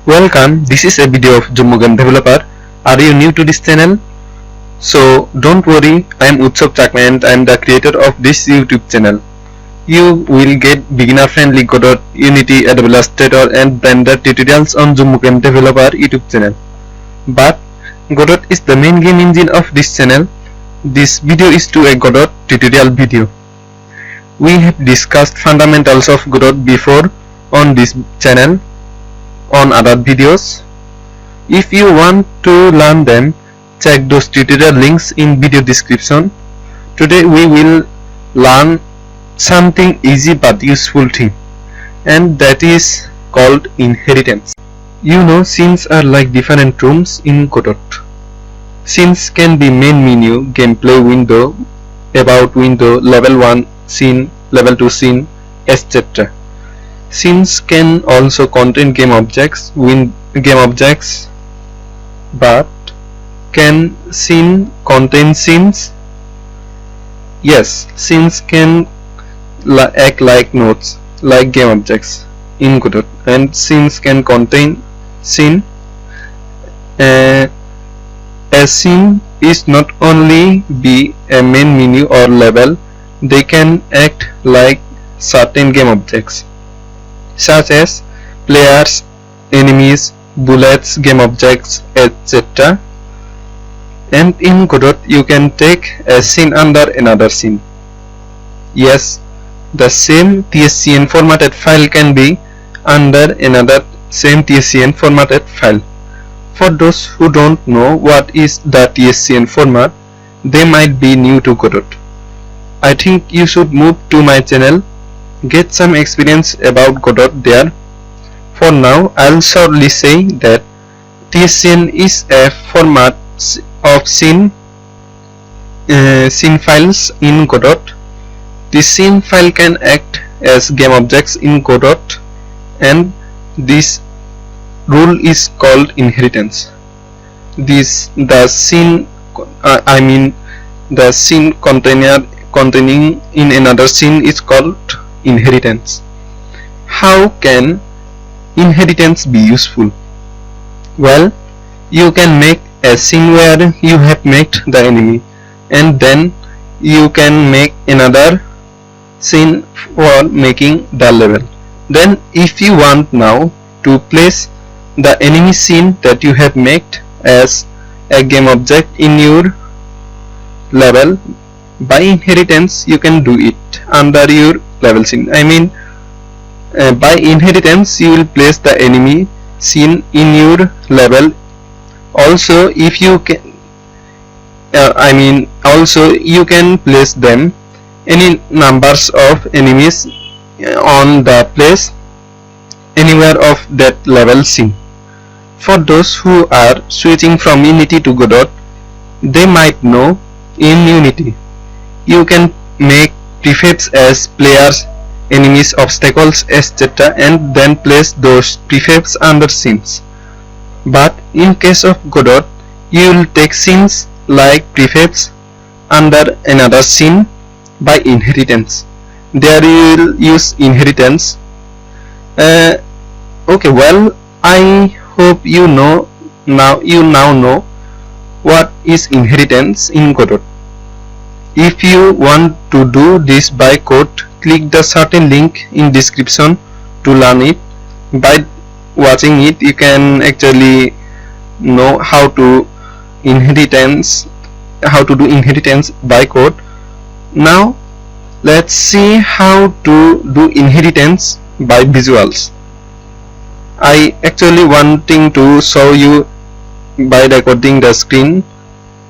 Welcome, this is a video of Jumbo Game Developer. Are you new to this channel? So don't worry, I am Utsav Chakma and I am the creator of this YouTube channel. You will get beginner friendly Godot, Unity, AWS Stator and Blender tutorials on Jumbo Game Developer YouTube channel. But Godot is the main game engine of this channel. This video is to a Godot tutorial video. We have discussed fundamentals of Godot before on this channel on other videos. If you want to learn them, check those tutorial links in video description. Today we will learn something easy but useful thing, and that is called inheritance. You know, scenes are like different rooms in Godot. Scenes can be main menu, gameplay window, about window, level 1 scene, level 2 scene, etc. Scenes can also contain game objects, but can scene contain scenes? Yes, scenes can act like nodes, like game objects in Godot, and scenes can contain scene. A scene is not only be a main menu or level, they can act like certain game objects, such as players, enemies, bullets, game objects, etc. And in Godot you can take a scene under another scene. Yes, the same TSCN formatted file can be under another same TSCN formatted file. For those who don't know what is the TSCN format, they might be new to Godot. I think you should move to my channel, get some experience about Godot there. For now, I'll shortly say that TSCN is a format of scene files in Godot. This scene file can act as game objects in Godot, and this rule is called inheritance. The scene containing in another scene is called inheritance. How can inheritance be useful? Well, you can make a scene where you have made the enemy, and then you can make another scene for making the level. Then if you want now to place the enemy scene that you have made as a game object in your level, by inheritance you can do it under your level scene. By inheritance you will place the enemy scene in your level. Also, if you can also you can place them any numbers of enemies on the place anywhere of that level scene. For those who are switching from Unity to Godot, they might know in Unity you can make prefabs as players, enemies, obstacles, etc. and then place those prefabs under scenes. But in case of Godot, you will take scenes like prefabs under another scene by inheritance. There you will use inheritance. Okay, well, I hope you now know what is inheritance in Godot. If you want to do this by code, click the certain link in description to learn it. By watching it, you can actually know how to do inheritance by code. Now let's see how to do inheritance by visuals. I actually wanting to show you by recording the screen,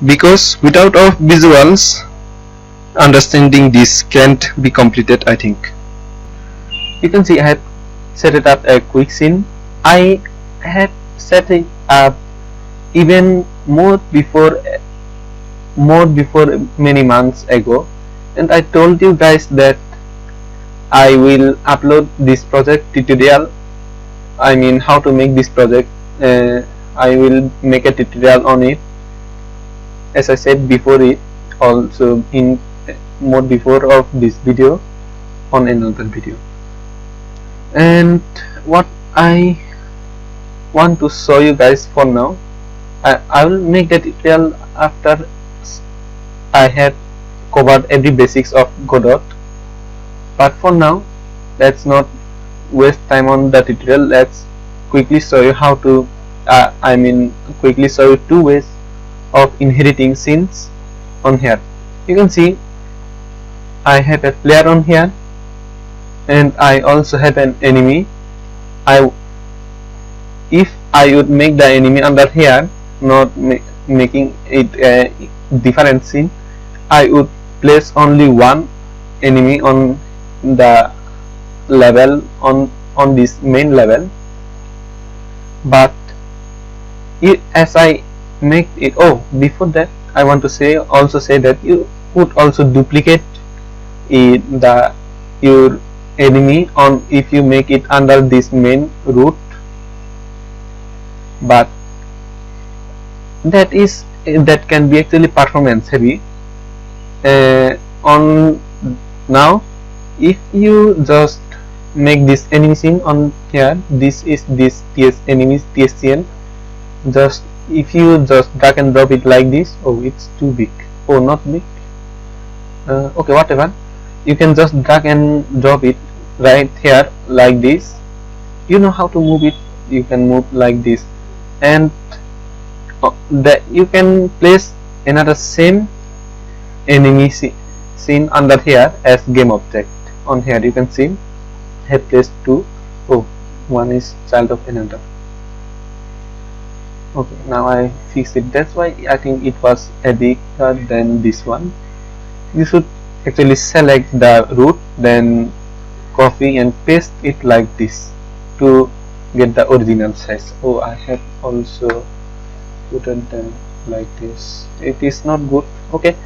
because without of visuals, understanding this can't be completed, I think. You can see I have set it up a quick scene. I had set it up even more before many months ago, and I told you guys that I will upload this project tutorial. How to make this project. I will make a tutorial on it, as I said before it, also in more before of this video on another video. And what I want to show you guys for now. I will make the tutorial after I had covered every basics of Godot, but for now let's not waste time on the tutorial. Let's quickly show you how to quickly show you two ways of inheriting scenes on here. You can see I have a player on here and I also have an enemy. If I would make the enemy under here, not making it a different scene, I would place only one enemy on the level on this main level. But as I make it, before that I want to also say that you would also duplicate your enemy on if you make it under this main root, but that can be actually performance heavy. On now, if you just make this enemy scene on here, this is this enemy TSCN. Just if you just drag and drop it like this, it's too big, not big, okay, whatever, you can just drag and drop it right here like this. You know how to move it, you can move like this, and that you can place another same enemy scene under here as game object. On here you can see I have placed two. One is child of another. Okay, now I fix it. That's why I think it was a bigger than this one. You should actually select the root, then copy and paste it like this to get the original size. I have also put them like this. It is not good. Okay,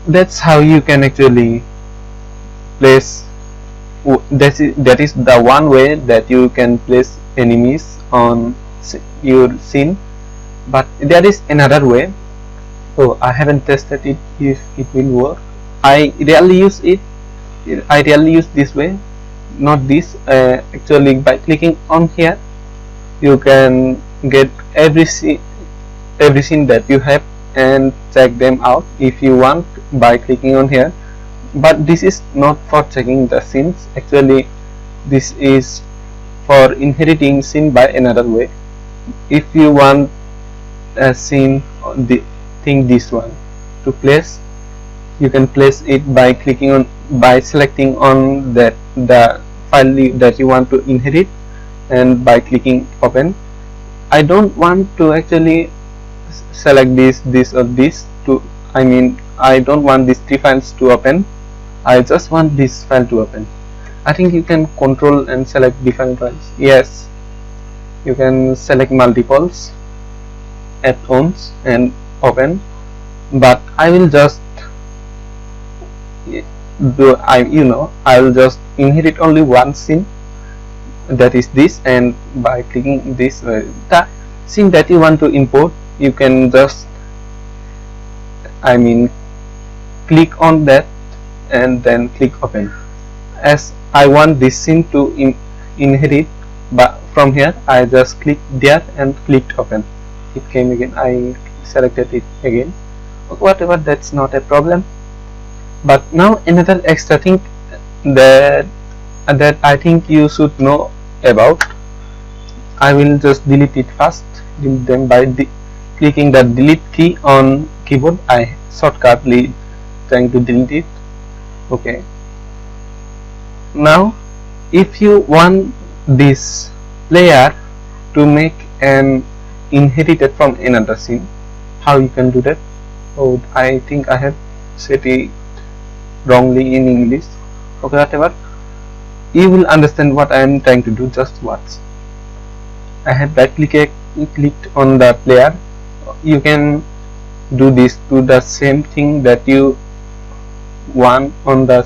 that's how you can actually place. That is the one way that you can place enemies on your scene. But there is another way. I haven't tested it if it will work. I rarely use it. I rarely use this way, not this. Actually, by clicking on here, you can get every scene that you have and check them out if you want by clicking on here. But this is not for checking the scenes. Actually, this is for inheriting scene by another way. If you want a scene, this one to place, you can place it by selecting on the file that you want to inherit and by clicking open. I don't want to actually select this or this to, I don't want these three files to open. I just want this file to open. I think you can control and select different files. Yes, you can select multiples at once and open, but I will just I will just inherit only one scene, that is this, and by clicking this, the scene that you want to import, you can just click on that and then click open. As I want this scene to inherit, but from here I just clicked there and clicked open. It came again. I selected it again. Whatever, that's not a problem. But now another extra thing that I think you should know about. I will just delete it first. Delete them by clicking the delete key on keyboard. I shortcutly trying to delete it. Okay. Now, if you want this player to make an inherited from another scene, how you can do that? I think I have said it wrongly in English. Okay, whatever. You will understand what I am trying to do. Just watch. I have right clicked on the player. You can do this to the same thing that you want on the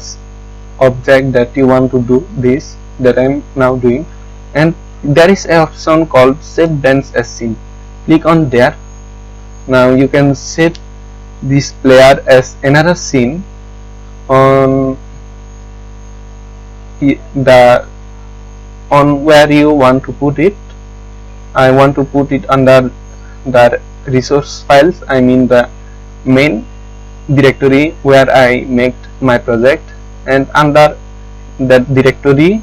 object that you want to do this, that I am now doing. And there is an option called save bench as scene. Click on there. Now you can save this player as another scene on where you want to put it. I want to put it under the resource files, I mean the main directory where I make my project, and under that directory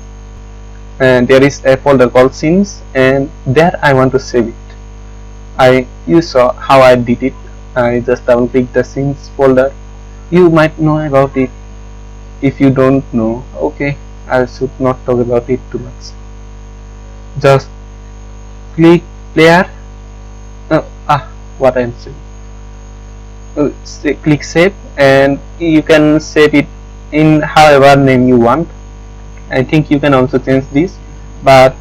there is a folder called scenes, and there I want to save it. You saw how I did it. I just double click the scenes folder. You might know about it. If you don't know, okay, I should not talk about it too much. Just click player. What I'm saying. Click save, and you can save it in however name you want. I think you can also change this, but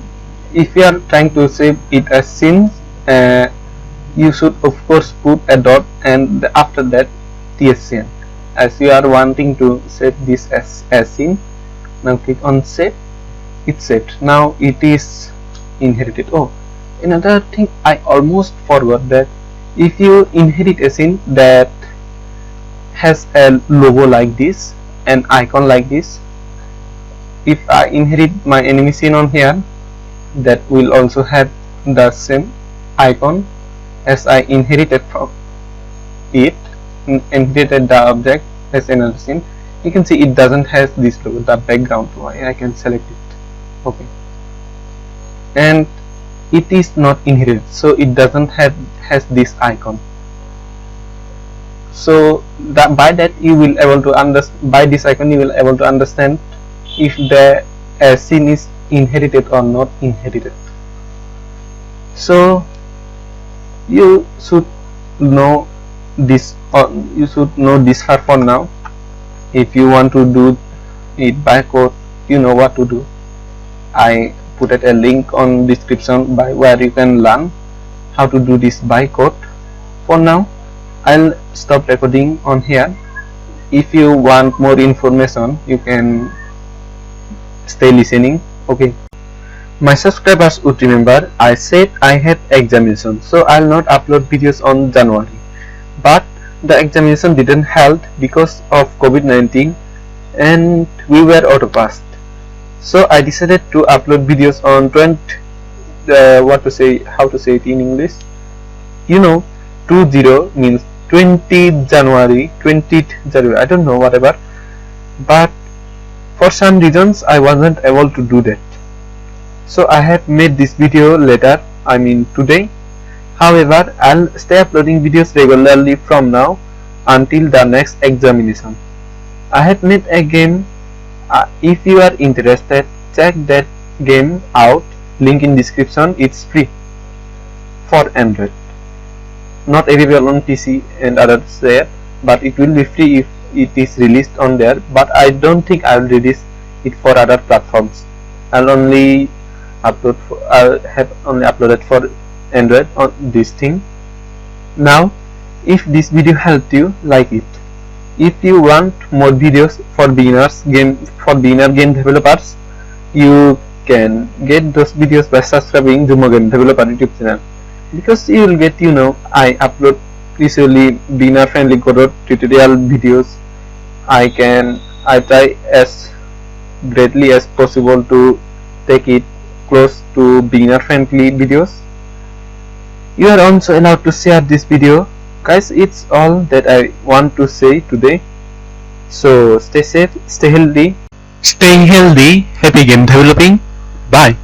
if you are trying to save it as scenes, you should of course put a dot and after that tscn, as you are wanting to save this as scene. Now click on save. It's saved. Now it is inherited. Oh, another thing I almost forgot, that if you inherit a scene that has a logo like this, an icon like this, if I inherit my enemy scene on here, that will also have the same icon as I inherited from it, inherited the object as another scene. You can see it doesn't have this logo, the background. I can select it. Okay, and it is not inherited, so it doesn't has this icon. So by that you will able to understand, by this icon you will able to understand if the scene is inherited or not inherited. So you should know this, or you should know this for now. If you want to do it by code, you know what to do. I put a link on description by where you can learn how to do this by code. For now I'll stop recording on here. If you want more information, you can stay listening. Okay, my subscribers would remember I said I had examination, so I'll not upload videos on January, but the examination didn't held because of COVID-19 and we were auto-passed. So I decided to upload videos on how to say it in English. You know, 20 means 20 January, 20th January, I don't know, whatever, but for some reasons I wasn't able to do that. So I have made this video later, I mean today. However, I'll stay uploading videos regularly from now until the next examination. I have made a game. If you are interested, check that game out. Link in description. It's free for Android. Not available on PC and others there, but it will be free if it is released on there. But I don't think I will release it for other platforms. I'll have only uploaded for Android on this thing. Now, if this video helped you, like it. If you want more videos for beginner game developers, you can get those videos by subscribing to Game Developer YouTube channel, because you will get, I upload usually beginner friendly code tutorial videos. I try as greatly as possible to take it close to beginner friendly videos. You are also allowed to share this video. Guys, it's all that I want to say today. So stay safe, stay healthy, happy game developing. Bye.